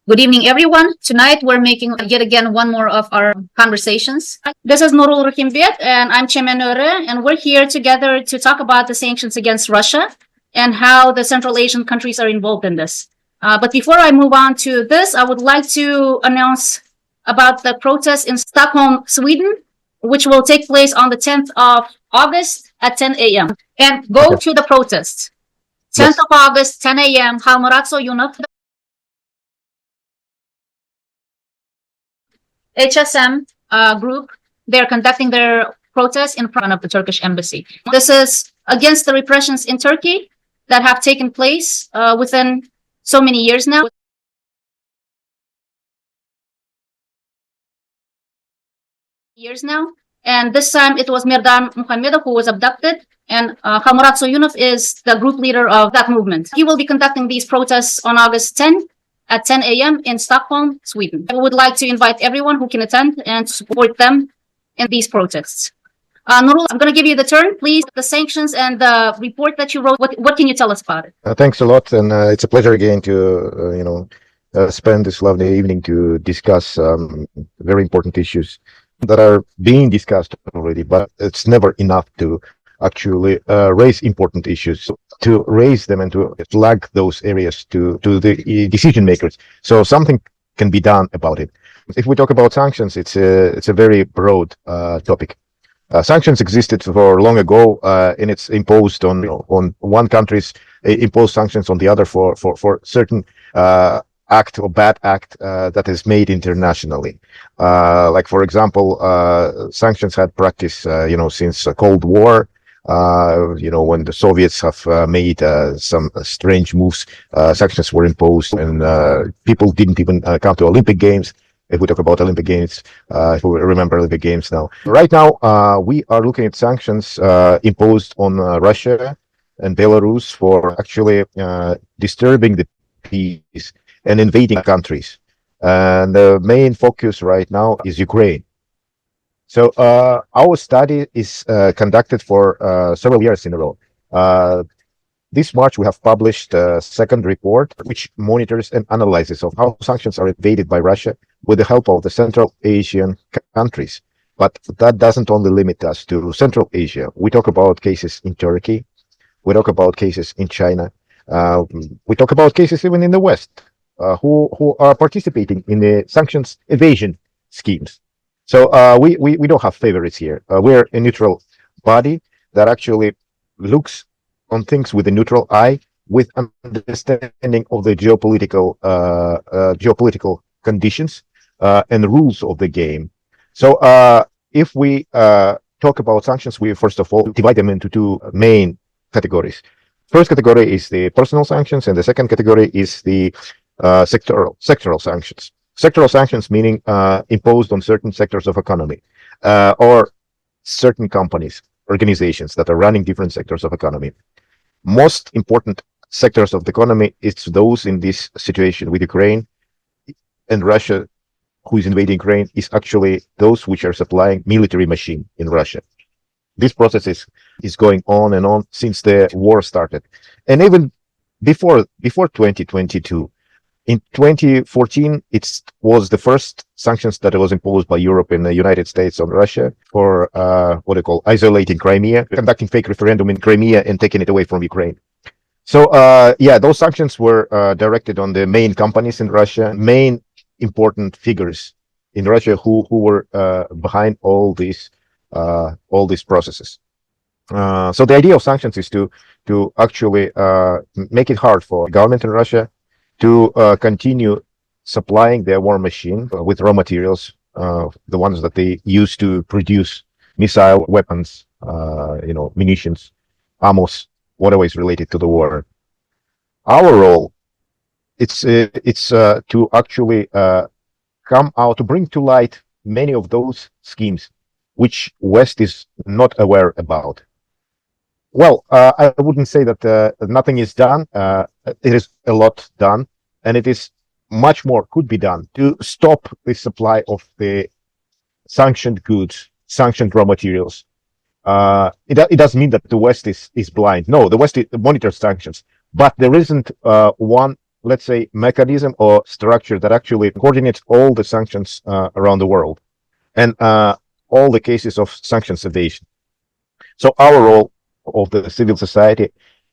Good evening, everyone. Tonight, we're making yet again one more of our conversations. This is Nurul Rahimbek, and I'm Chairman Nurul, and we're here together to talk about the sanctions against Russia and how the Central Asian countries are involved in this. But before I move on to this, I would like to announce about the protest in Stockholm, Sweden, which will take place on the 10th of August at 10 a.m. And go to the protest. 10th of August, 10 a.m., Soinov, HSM group. They're conducting their protest in front of the Turkish embassy. This is against the repressions in Turkey that have taken place within so many years now. And this time it was Mirdan Muhammedov who was abducted, and Khalmurat Soyunov is the group leader of that movement. He will be conducting these protests on August 10 at 10 a.m. in Stockholm, Sweden. I would like to invite everyone who can attend and support them in these protests. Nurul, I'm going to give you the turn, please. The sanctions and the report that you wrote, what can you tell us about it? Thanks a lot, and it's a pleasure again to spend this lovely evening to discuss very important issues that are being discussed already, but it's never enough to actually raise important issues, to raise them and to flag those areas to the decision makers, so something can be done about it. If we talk about sanctions, it's a very broad topic. Sanctions existed for long ago, and it's imposed on one country's imposed sanctions on the other for certain act or bad act that is made internationally. Like for example, sanctions had practice since the Cold War. When the Soviets have made some strange moves, sanctions were imposed, and people didn't even come to Olympic Games. If we talk about Olympic Games, if we remember Olympic Games now. Right now, we are looking at sanctions imposed on Russia and Belarus for actually disturbing the peace and invading countries. And the main focus right now is Ukraine. So our study is conducted for several years in a row. This March, we have published a second report, which monitors and analyzes of how sanctions are evaded by Russia with the help of the Central Asian countries. But that doesn't only limit us to Central Asia. We talk about cases in Turkey. We talk about cases in China. We talk about cases even in the West, who are participating in the sanctions evasion schemes. So we don't have favorites here. We're a neutral body that actually looks on things with a neutral eye, with understanding of the geopolitical conditions and rules of the game. So if we talk about sanctions, we first of all divide them into two main categories. First category is the personal sanctions, and the second category is the sectoral sanctions. Sectoral sanctions meaning imposed on certain sectors of economy or certain companies, organizations that are running different sectors of economy. Most important sectors of the economy is those in this situation with Ukraine and Russia, who is invading Ukraine, is actually those which are supplying military machine in Russia. This process is going on and on since the war started, and even before 2022. In 2014, it was the first sanctions that was imposed by Europe and the United States on Russia for what they call isolating Crimea, conducting fake referendum in Crimea and taking it away from Ukraine. So those sanctions were directed on the main companies in Russia, main important figures in Russia who were behind all these processes. So the idea of sanctions is to actually make it hard for the government in Russia to continue supplying their war machine with raw materials, the ones that they use to produce missile weapons, munitions, ammo, whatever is related to the war. Our role, it's to actually come out to bring to light many of those schemes which West is not aware about. Well, I wouldn't say that nothing is done. It is a lot done, and it is much more could be done to stop the supply of the sanctioned goods, sanctioned raw materials. It doesn't mean that the West is blind. No, the West monitors sanctions, but there isn't one let's say, mechanism or structure that actually coordinates all the sanctions around the world and all the cases of sanctions evasion. So our role of the civil society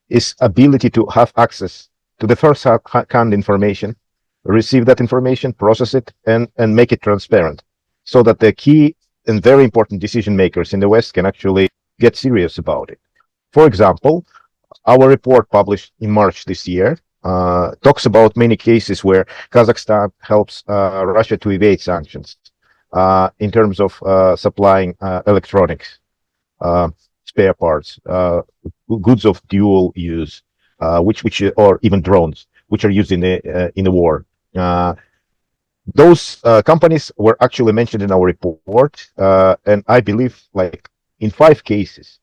is ability to have access to the first-hand information, receive that information, process it, and make it transparent, so that the key and very important decision makers in the West can actually get serious about it. For example, our report published in March this year talks about many cases where Kazakhstan helps Russia to evade sanctions in terms of supplying electronics, spare parts, goods of dual use, which or even drones, which are used in the war. Those companies were actually mentioned in our report, and I believe, like in 5 cases,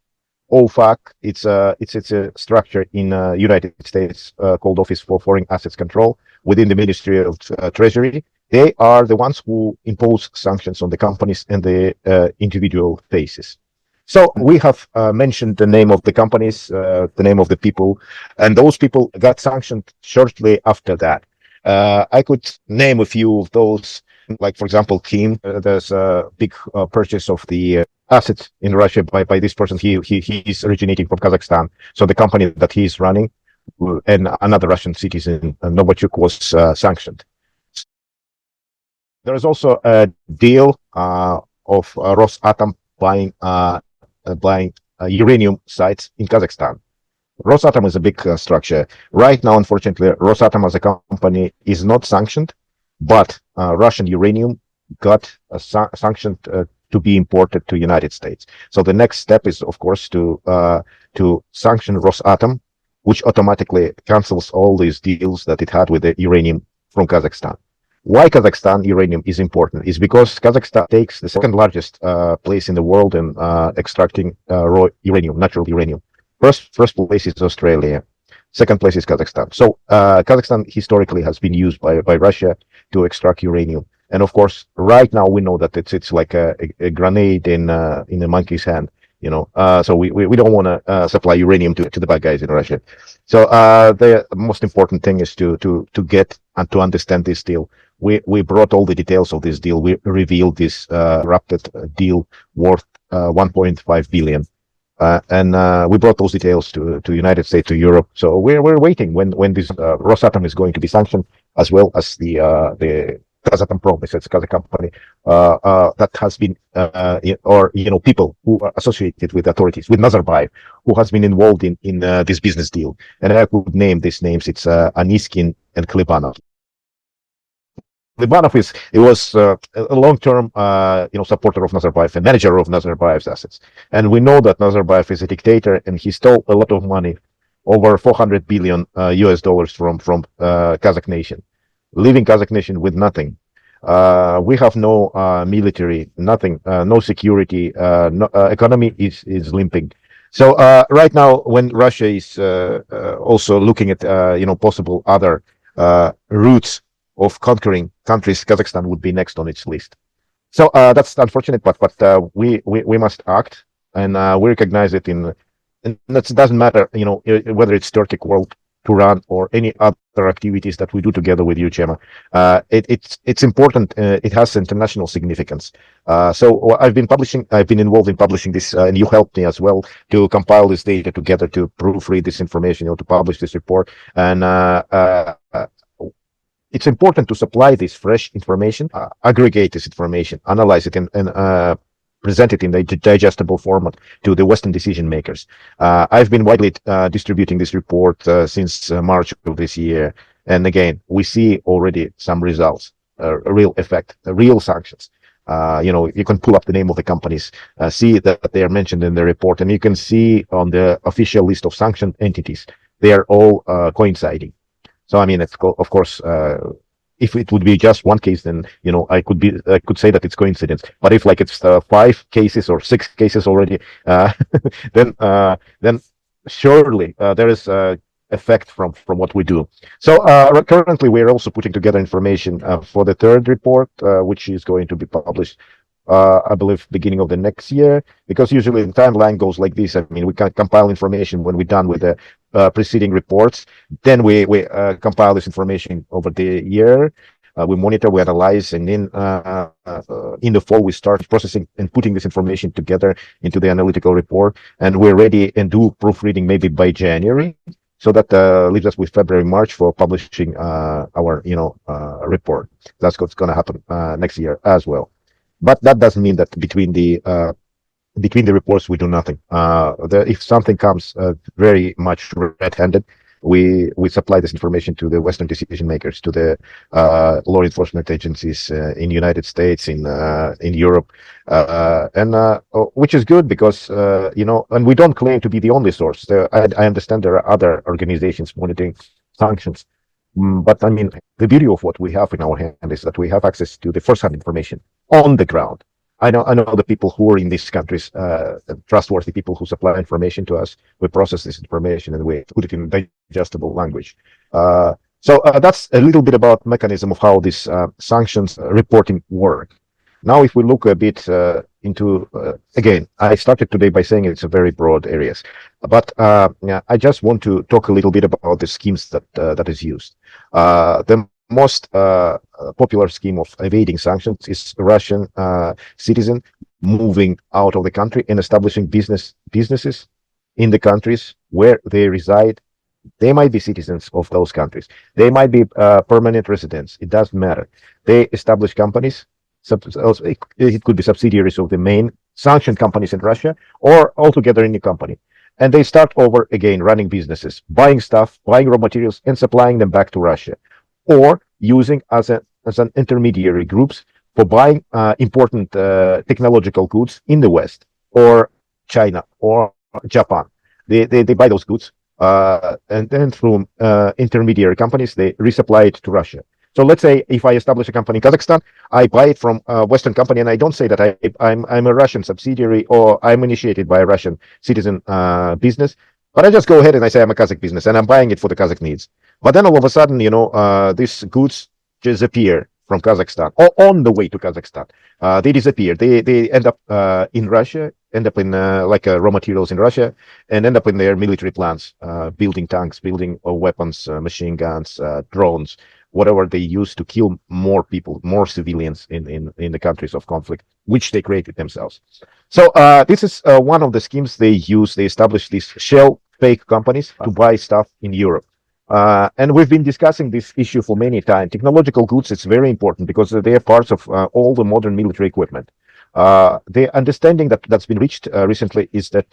OFAC, it's a structure in United States called Office for Foreign Assets Control within the Ministry of Treasury. They are the ones who impose sanctions on the companies and the individual faces. So we have mentioned the name of the companies, the name of the people, and those people got sanctioned shortly after that. I could name a few of those, like, for example, Kim. There's a big purchase of the assets in Russia by this person. He's originating from Kazakhstan. So the company that he's running and another Russian citizen, Novichok, was sanctioned. There is also a deal of Rosatom buying uranium sites in Kazakhstan. Rosatom is a big structure. Right now, unfortunately, Rosatom as a company is not sanctioned, but Russian uranium got sanctioned to be imported to United States. So the next step is, of course, to sanction Rosatom, which automatically cancels all these deals that it had with the uranium from Kazakhstan. Why Kazakhstan uranium is important is because Kazakhstan takes the second largest place in the world in extracting raw uranium, natural uranium. First place is Australia. Second place is Kazakhstan. So Kazakhstan historically has been used by Russia to extract uranium. And of course, right now we know that it's like a grenade in a monkey's hand. So we don't want to supply uranium to the bad guys in Russia. So the most important thing is to get and to understand this deal. We brought all the details of this deal. We revealed this rapid deal worth 1.5 billion. And we brought those details to United States, to Europe. So we're waiting when this Rosatom is going to be sanctioned, as well as the Kazatomprom. It's a Kazakh company that has been, people who are associated with authorities, with Nazarbayev, who has been involved in this business deal. And I could name these names. It's Aniskin and Klebanov. Klebanov was a long-term, supporter of Nazarbayev and manager of Nazarbayev's assets. And we know that Nazarbayev is a dictator, and he stole a lot of money, over 400 billion US dollars from Kazakh nation, leaving Kazakh nation with nothing. We have no military, nothing, no security. Economy is limping. So right now, when Russia is also looking at possible other routes of conquering countries, Kazakhstan would be next on its list. So that's unfortunate, but we must act, and we recognize it and it doesn't matter, whether it's Turkey World to run or any other activities that we do together with you, Chema. It's important. It has international significance. So I've been involved in publishing this, and you helped me as well to compile this data together, to proofread this information, to publish this report. And it's important to supply this fresh information, aggregate this information, analyze it, and present it in a digestible format to the Western decision makers. I've been widely distributing this report since March of this year. And again, we see already some results, a real effect, real sanctions. You can pull up the name of the companies, see that they are mentioned in the report, and you can see on the official list of sanctioned entities, they are all coinciding. So, I mean, it's, of course, if it would be just one case, then, I could say that it's coincidence. But if it's 5 cases or 6 cases already, then surely there is effect from what we do. So currently we're also putting together information for the third report, which is going to be published I believe beginning of the next year, because usually the timeline goes like this. I mean, we can compile information when we're done with the preceding reports. Then we compile this information over the year. We monitor, we analyze, and then in the fall we start processing and putting this information together into the analytical report, and we're ready and do proofreading maybe by January. So that leaves us with February, March for publishing our report. That's what's going to happen next year as well. But that doesn't mean that between the reports we do nothing. If something comes very much red-handed, we supply this information to the Western decision makers, to the law enforcement agencies in the United States, in Europe, and which is good because and we don't claim to be the only source. I understand there are other organizations monitoring sanctions, but I mean the beauty of what we have in our hand is that we have access to the first-hand information on the ground. I know the people who are in these countries, trustworthy people who supply information to us. We process this information and we put it in digestible language. So that's a little bit about mechanism of how this sanctions reporting work. Now, if we look a bit into, again, I started today by saying it's a very broad areas, but I just want to talk a little bit about the schemes that is used. The most popular scheme of evading sanctions is Russian citizen moving out of the country and establishing businesses in the countries where they reside. They might be citizens of those countries. They might be permanent residents. It doesn't matter. They establish companies. It could be subsidiaries of the main sanctioned companies in Russia, or altogether in the company. And they start over again running businesses, buying stuff, buying raw materials, and supplying them back to Russia, or using as an intermediary groups for buying important technological goods in the West or China or Japan. They buy those goods and then through intermediary companies they resupply it to Russia. So let's say if I establish a company in Kazakhstan, I buy it from a Western company, and I don't say that I'm a Russian subsidiary or I'm initiated by a Russian citizen business, but I just go ahead and I say I'm a Kazakh business and I'm buying it for the Kazakh needs. But then all of a sudden, these goods disappear from Kazakhstan or on the way to Kazakhstan. They disappear. They end up in Russia, end up in raw materials in Russia, and end up in their military plants, building tanks, building weapons, machine guns, drones, whatever they use to kill more people, more civilians in the countries of conflict, which they created themselves. So this is one of the schemes they use. They establish these shell fake companies to buy stuff in Europe. And we've been discussing this issue for many times. Technological goods, it's very important because they are parts of all the modern military equipment. The understanding that's been reached recently is that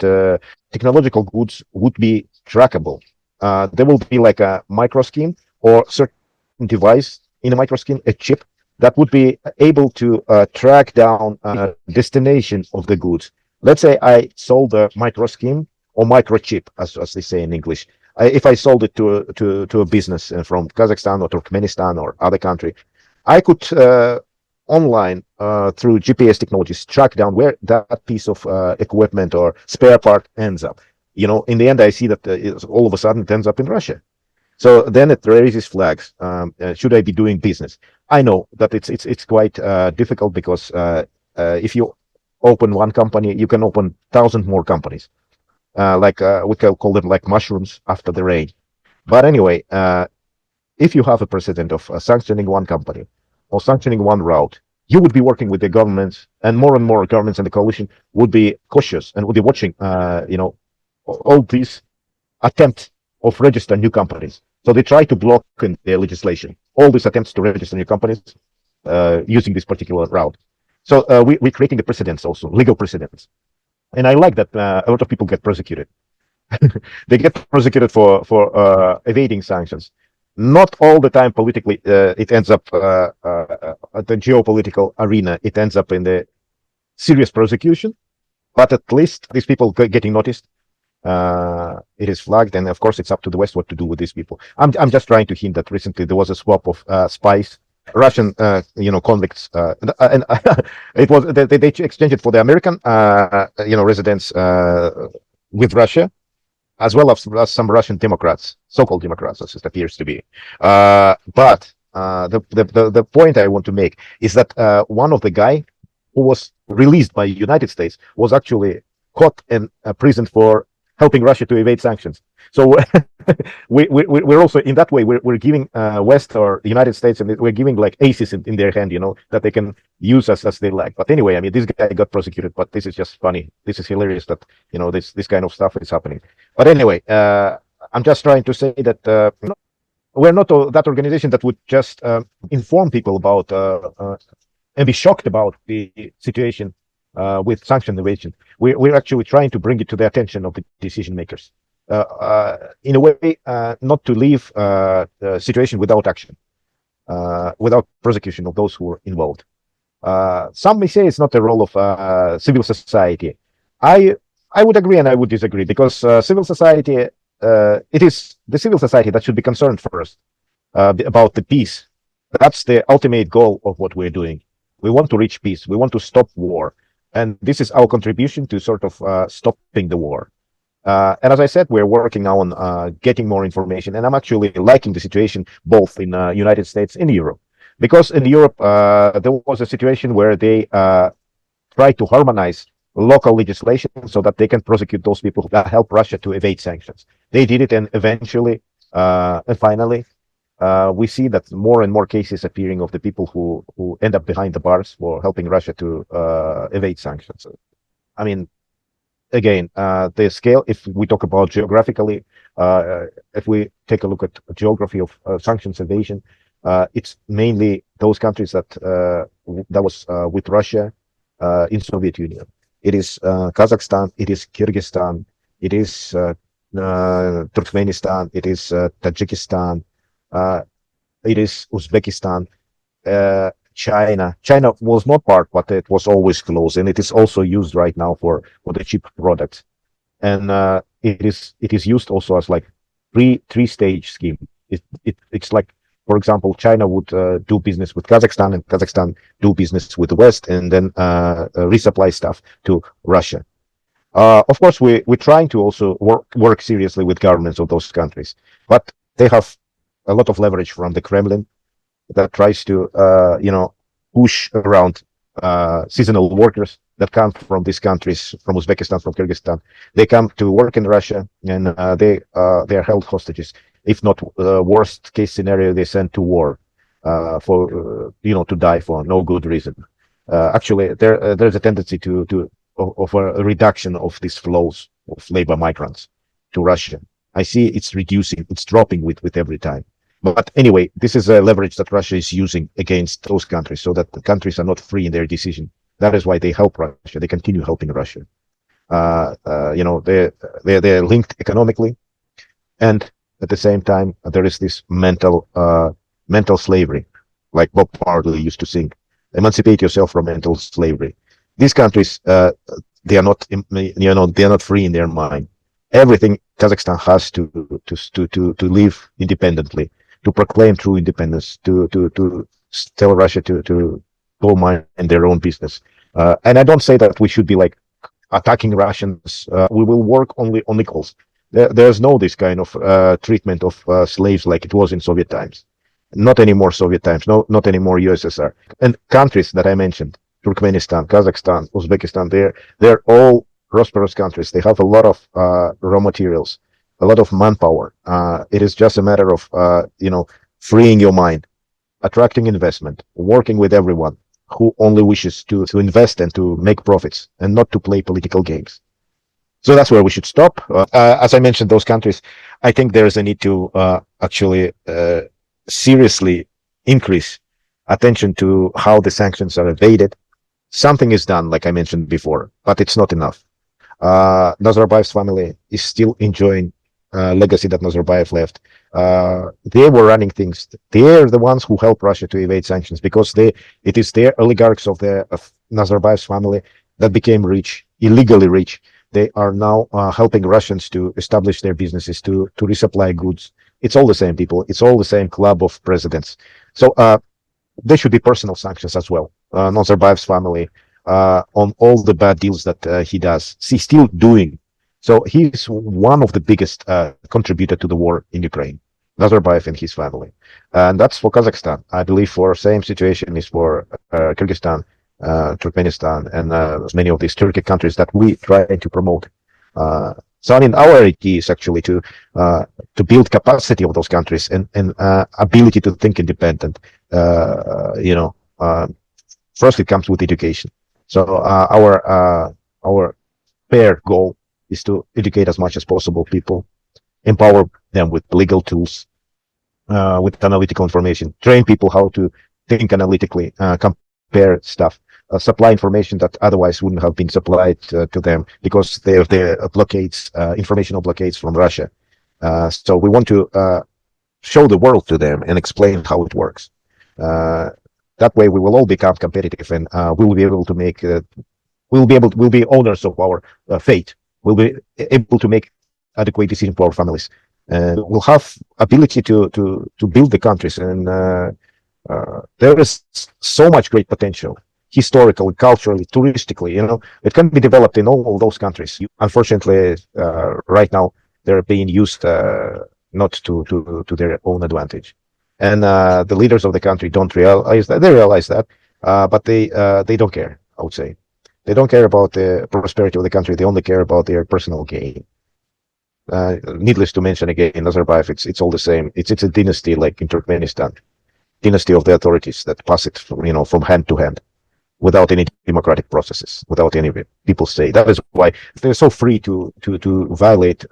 technological goods would be trackable. There will be like a micro scheme or certain device in a micro scheme, a chip that would be able to track down destination of the goods. Let's say I sold a micro scheme or microchip, as they say in English. If I sold it to a business from Kazakhstan or Turkmenistan or other country, I could online through GPS technologies track down where that piece of equipment or spare part ends up. In the end, I see that all of a sudden it ends up in Russia. So then it raises flags. Should I be doing business? I know that it's quite difficult because if you open one company, you can open 1,000 more companies. We can call them like mushrooms after the rain. But anyway, if you have a precedent of sanctioning one company or sanctioning one route, you would be working with the governments, and more governments and the coalition would be cautious and would be watching, all these attempts of register new companies. So they try to block in their legislation all these attempts to register new companies using this particular route. So we're creating the precedents also, legal precedents. And I like that a lot of people get persecuted. They get persecuted for evading sanctions. Not all the time politically, it ends up at the geopolitical arena. It ends up in the serious persecution, but at least these people getting noticed. It is flagged, and of course, it's up to the West what to do with these people. I'm just trying to hint that recently there was a swap of spies, Russian, convicts, and it was they exchanged it for the American, residents with Russia, as well as some Russian Democrats, so-called Democrats, as it appears to be. But the point I want to make is that one of the guy who was released by United States, was actually caught and imprisoned for helping Russia to evade sanctions. So we're also in that way we're giving West or the United States, and we're giving like aces in their hand, that they can use as they like. But anyway, I mean, this guy got prosecuted, but this is just funny. This is hilarious that this kind of stuff is happening. But anyway, I'm just trying to say that we're not that organization that would just inform people about and be shocked about the situation with sanction evasion. We're actually trying to bring it to the attention of the decision makers. In a way, not to leave the situation without action, without prosecution of those who are involved. Some may say it's not the role of civil society. I would agree and I would disagree, because civil society, it is the civil society that should be concerned first about the peace. That's the ultimate goal of what we're doing. We want to reach peace. We want to stop war. And this is our contribution to sort of stopping the war. And as I said, we're working now on getting more information. And I'm actually liking the situation both in United States and Europe. Because in Europe, there was a situation where they tried to harmonize local legislation so that they can prosecute those people that help Russia to evade sanctions. They did it, and eventually, and finally, we see that more and more cases appearing of the people who end up behind the bars for helping Russia to evade sanctions. I mean, again, the scale, if we talk about geographically, if we take a look at geography of sanctions evasion, it's mainly those countries that was with Russia in Soviet Union. It is Kazakhstan, it is Kyrgyzstan, it is Turkmenistan, it is Tajikistan, it is Uzbekistan, China. China was not part, but it was always close, and it is also used right now for the cheap products. And it is used also as like three-stage scheme. It's like, for example, China would do business with Kazakhstan, and Kazakhstan do business with the West, and then resupply stuff to Russia. Of course, we're trying to also work seriously with governments of those countries, but they have a lot of leverage from the Kremlin that tries to, push around seasonal workers that come from these countries, from Uzbekistan, from Kyrgyzstan. They come to work in Russia, and they are held hostages. If not worst case scenario, they sent to war for to die for no good reason. Actually, there's a tendency of a reduction of these flows of labor migrants to Russia. I see it's reducing, it's dropping with every time. But anyway, this is a leverage that Russia is using against those countries, so that the countries are not free in their decision. That is why they help Russia. They continue helping Russia. They're linked economically, and at the same time, there is this mental slavery, like Bob Marley used to sing, "Emancipate yourself from mental slavery." These countries, they are not, they are not free in their mind. Everything Kazakhstan has to live independently, to proclaim true independence, to tell Russia to go mind their own business. And I don't say that we should be like attacking Russians. We will work only on equals. There's no this kind of treatment of slaves like it was in Soviet times. Not anymore Soviet times, not anymore USSR. And countries that I mentioned, Turkmenistan, Kazakhstan, Uzbekistan, they're all prosperous countries. They have a lot of raw materials, a lot of manpower. It is just a matter of freeing your mind, attracting investment, working with everyone who only wishes to invest and to make profits, and not to play political games. So that's where we should stop. As I mentioned, those countries, I think there is a need to actually seriously increase attention to how the sanctions are evaded. Something is done, like I mentioned before, but it's not enough. Nazarbayev's family is still enjoying legacy that Nazarbayev left. They were running things. They're the ones who helped Russia to evade sanctions, because it is their oligarchs of Nazarbayev's family that became rich, illegally rich. They are now helping Russians to establish their businesses, to resupply goods. It's all the same people. It's all the same club of presidents. So there should be personal sanctions as well. Nazarbayev's family, on all the bad deals that he does. He's still doing. So he's one of the biggest contributor to the war in Ukraine, Nazarbayev and his family. And that's for Kazakhstan. I believe for same situation is for Kyrgyzstan Turkmenistan, and many of these Turkic countries that we try to promote. So I mean, our idea is actually to build capacity of those countries and ability to think independent. First it comes with education. So our fair goal is to educate as much as possible people, empower them with legal tools, with analytical information, train people how to think analytically, compare stuff, supply information that otherwise wouldn't have been supplied to them because there are blockades, informational blockades from Russia. So we want to show the world to them and explain how it works. That way, we will all become competitive, and we will be able to make. We'll be owners of our fate. We'll be able to make adequate decisions for our families, and we'll have ability to build the countries. And there is so much great potential, historically, culturally, touristically. It can be developed in all those countries. Unfortunately, right now they're being used not to their own advantage. And the leaders of the country don't realize that. They realize that, but they don't care. I would say they don't care about the prosperity of the country. They only care about their personal gain. Needless to mention, again, in Nazarbayev, it's all the same. It's a dynasty like in Turkmenistan, dynasty of the authorities that pass it from hand to hand, without any democratic processes, without any people say. That is why they're so free to violate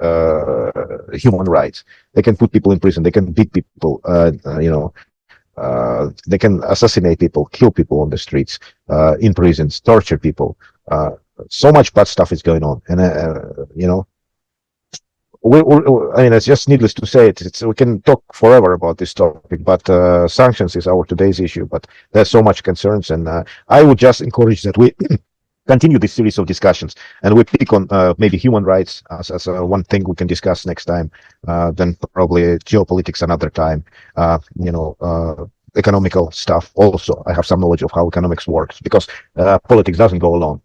human rights. They can put people in prison. They can beat people. They can assassinate people, kill people on the streets, in prisons, torture people. So much bad stuff is going on, and I mean, it's just needless to say. We can talk forever about this topic, but sanctions is our today's issue. But there's so much concerns, and I would just encourage that we continue this series of discussions, and we pick on maybe human rights as one thing we can discuss next time. Then probably geopolitics another time. Economical stuff. Also, I have some knowledge of how economics works because politics doesn't go alone.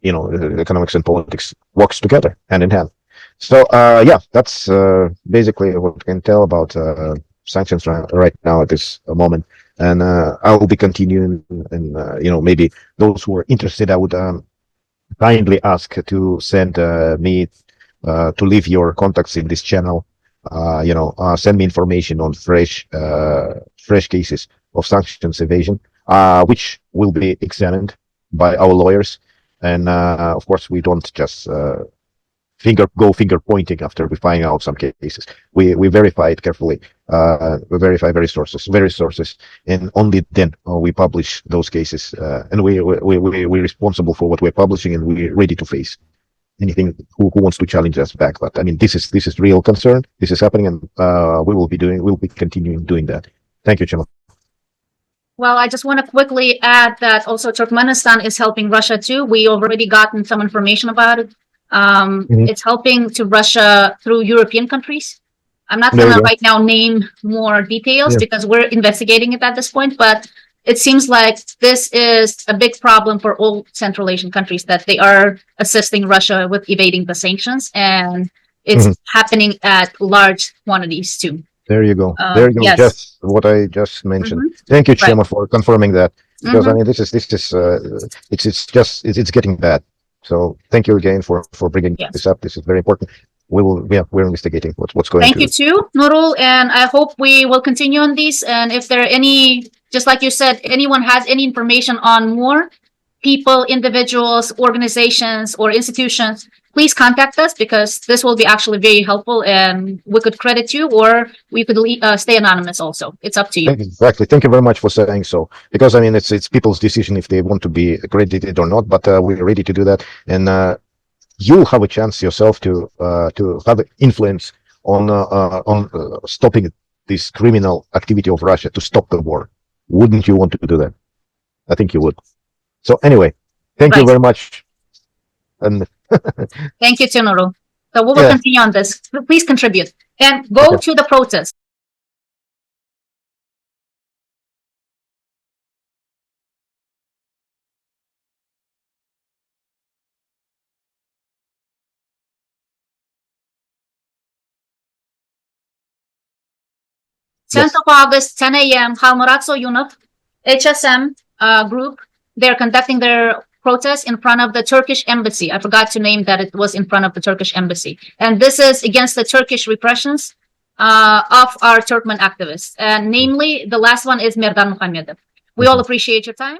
Economics and politics works together, hand in hand. So yeah, that's basically what I can tell about sanctions right now at this moment. And I will be continuing, and maybe those who are interested, I would kindly ask to send me to leave your contacts in this channel. Send me information on fresh cases of sanctions evasion, which will be examined by our lawyers. And of course, we don't just finger pointing after we find out some cases. We verify it carefully. We verify various sources, and only then we publish those cases. And we're responsible for what we're publishing, and we're ready to face anything who wants to challenge us back. But I mean, this is real concern. This is happening, and we'll be continuing doing that. Thank you, Chima. Well, I just want to quickly add that also Turkmenistan is helping Russia too. We already gotten some information about it. It's helping to Russia through European countries. I'm not going to right now name more details because we're investigating it at this point, but it seems like this is a big problem for all Central Asian countries, that they are assisting Russia with evading the sanctions, and it's happening at large quantities too. There you go. Yes. Just what I just mentioned. Thank you, Chema, for confirming that. Because I mean, this is it's getting bad. So thank you again for bringing this up. This is very important. We're investigating what's going on. Thank you too, Nurul, and I hope we will continue on these. And if there are any, just like you said, anyone has any information on more people, individuals, organizations, or institutions, please contact us, because this will be actually very helpful, and we could credit you, or we could stay anonymous also. It's up to you. Exactly. Thank you very much for saying so, because I mean, it's people's decision if they want to be accredited or not, but we're ready to do that. And you'll have a chance yourself to have influence on stopping this criminal activity of Russia, to stop the war. Wouldn't you want to do that? I think you would. So anyway, thank you very much. And thank you, Nurul. So we will continue on this. Please contribute and go to the protest. Yes. 10th of August, 10 a.m., Halmurat Soinov, HSM group. They're conducting their protest in front of the Turkish embassy. I forgot to name that it was in front of the Turkish embassy. And this is against the Turkish repressions of our Turkmen activists. And namely, the last one is Merdan Muhammedov. We all appreciate your time.